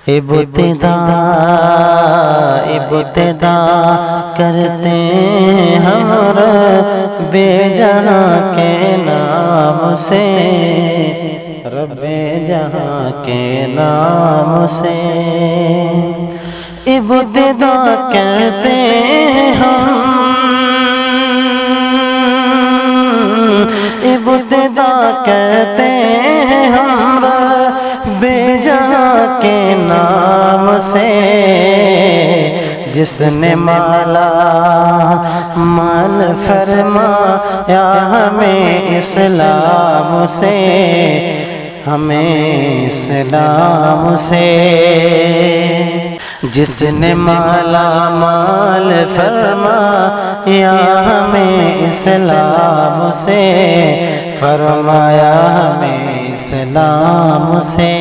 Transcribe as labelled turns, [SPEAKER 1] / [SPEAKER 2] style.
[SPEAKER 1] इब्तिदा करते हम रब्बे जहां के नाम से, रब्बे जहां के नाम से। इब्तिदा करते हम, इब्तिदा करते हम रब्बे जहां के नाम से, जिसने माला माल फरमाया हमें इस्लाम से, हमें इस्लाम से। जिसने माला माल फरमाया हमें इस्लाम से, फरमाया हमें इस्लाम से।